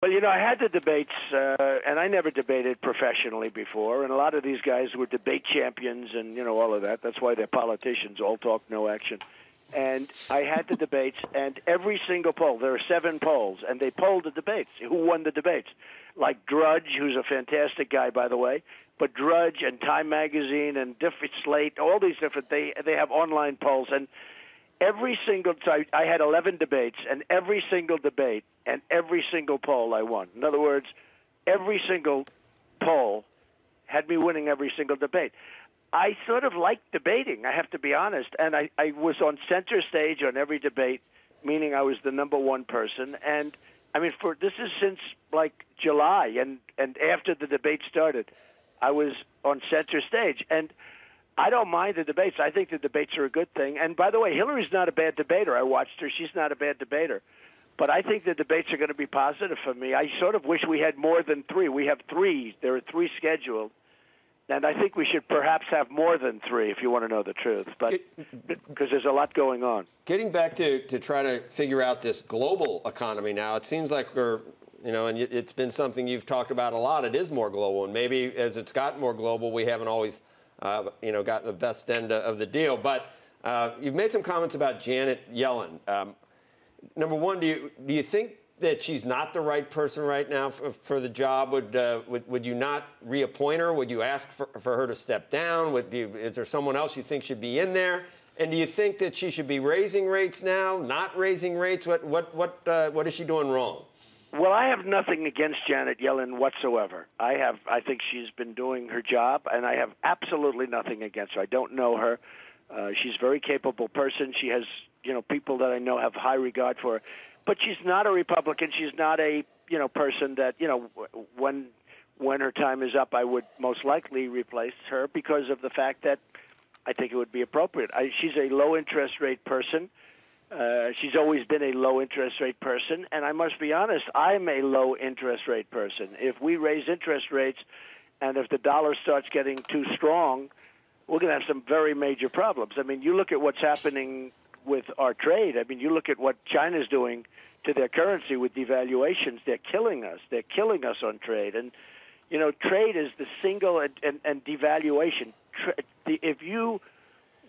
Well, I had the debates, and I never debated professionally before, and a lot of these guys were debate champions and, all of that. That's why they're politicians, all talk, no action. And I had the debates, and every single poll, there are 7 polls, and they polled the debates. Who won the debates? Like Drudge, who's a fantastic guy, by the way, but Drudge and Time Magazine and different Slate, all these different, they have online polls, and every single time, I had 11 debates, and every single debate and every single poll I won. In other words, every single poll had me winning every single debate. I sort of liked debating, I have to be honest, and I was on center stage on every debate, meaning I was the number one person. And, this is since, like, July, and after the debate started, I was on center stage. And I don't mind the debates. I think the debates are a good thing. And by the way, Hillary's not a bad debater. I watched her. She's not a bad debater. But I think the debates are going to be positive for me. I sort of wish we had more than 3. We have 3. There are 3 scheduled. And I think we should perhaps have more than 3, if you want to know the truth, but because there's a lot going on. Getting back to try to figure out this global economy now, it seems like we're, and it's been something you've talked about a lot. It is more global, and maybe as it's gotten more global, we haven't always gotten the best end of the deal. But you've made some comments about Janet Yellen. Number one, do you think that she's not the right person right now for the job? Would you not reappoint her? Would you ask for her to step down? Is there someone else you think should be in there? And do you think that she should be raising rates now, not raising rates? What is she doing wrong? Well, I have nothing against Janet Yellen whatsoever. I think she's been doing her job, and I have absolutely nothing against her. I don't know her. She's a very capable person. She has, people that I know have high regard for her. But she's not a Republican. She's not a, person that, when her time is up, I would most likely replace her because of the fact that I think it would be appropriate. She's a low-interest rate person. She's always been a low-interest rate person. And I must be honest, I'm a low-interest rate person. If we raise interest rates and if the dollar starts getting too strong, we're going to have some very major problems. You look at what's happening with our trade. You look at what China's doing to their currency with devaluations. They're killing us. They're killing us on trade. And, trade is the single and devaluation. If you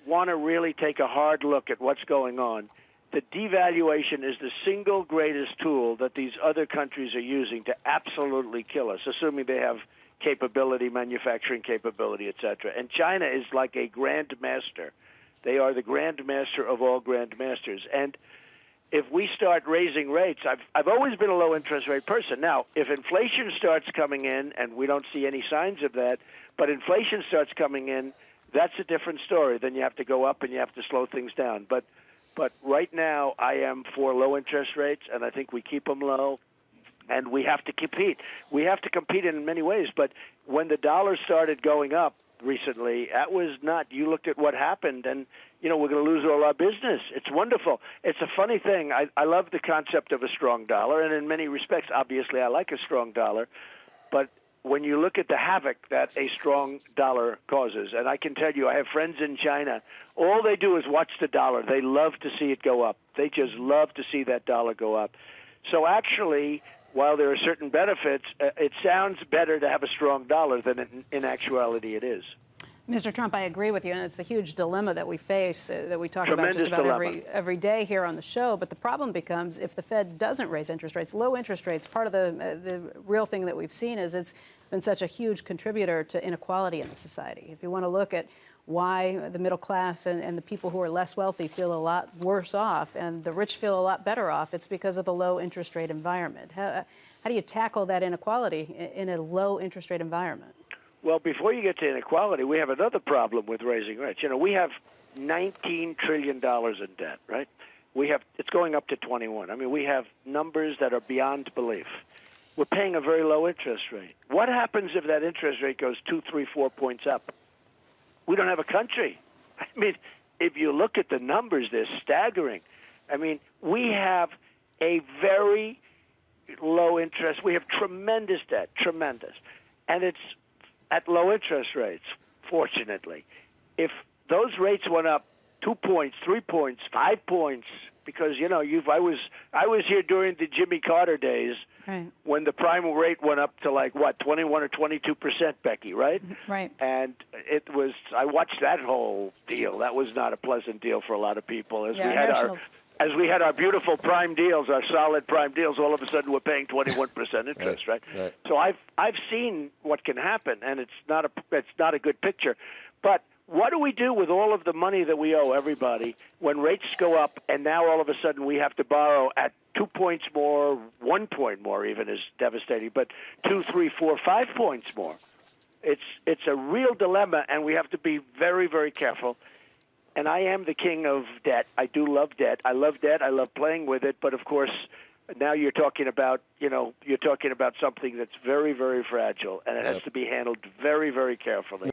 want to really take a hard look at what's going on, the devaluation is the single greatest tool that these other countries are using to absolutely kill us, assuming they have capability, manufacturing capability, et cetera. And China is like a grand master. They are the grand master of all grand masters. And if we start raising rates, I've always been a low interest rate person. Now, if inflation starts coming in, and we don't see any signs of that, but inflation starts coming in, that's a different story. Then you have to go up and you have to slow things down. But right now, I am for low interest rates, and I think we keep them low. And we have to compete. We have to compete in many ways. But when the dollar started going up recently, that was not. You looked at what happened, and we're going to lose all our business. It's wonderful. It's a funny thing. I love the concept of a strong dollar, and in many respects, obviously, I like a strong dollar. But when you look at the havoc that a strong dollar causes, and I can tell you, I have friends in China. All they do is watch the dollar. They love to see it go up. They just love to see that dollar go up. So actually, while there are certain benefits, it sounds better to have a strong dollar than in actuality it is. Mr. Trump, I agree with you, and it's a huge dilemma that we face, that we talk about just about every day here on the show. But the problem becomes if the Fed doesn't raise interest rates, low interest rates, part of the real thing that we've seen is it's been such a huge contributor to inequality in the society. If you want to look at why the middle class and the people who are less wealthy feel a lot worse off and the rich feel a lot better off, it's because of the low interest rate environment. How do you tackle that inequality in a low interest rate environment? Well, before you get to inequality, we have another problem with raising rates. We have $19 trillion in debt, right? It's going up to 21. We have numbers that are beyond belief. We're paying a very low interest rate. What happens if that interest rate goes 2, 3, 4 points up? We don't have a country. If you look at the numbers, they're staggering. We have a very low interest. We have tremendous debt, tremendous. And it's at low interest rates, fortunately. If those rates went up 2 points, 3 points, 5 points, because I was here during the Jimmy Carter days, right, when the prime rate went up to like what 21 or 22%, Becky, right? right. And I watched that whole deal. That was not a pleasant deal for a lot of people. As we had our beautiful prime deals, our solid prime deals, all of a sudden we're paying 21% interest, right? So I've seen what can happen, and it's not a good picture. But what do we do with all of the money that we owe everybody when rates go up, and now all of a sudden we have to borrow at 2 points more, 1 point more even is devastating, but 2, 3, 4, 5 points more? It's a real dilemma, and we have to be very, very careful. And I am the king of debt. I do love debt. I love debt. I love playing with it. But of course, now you're talking about something that's very, very fragile, and it has to be handled very, very carefully.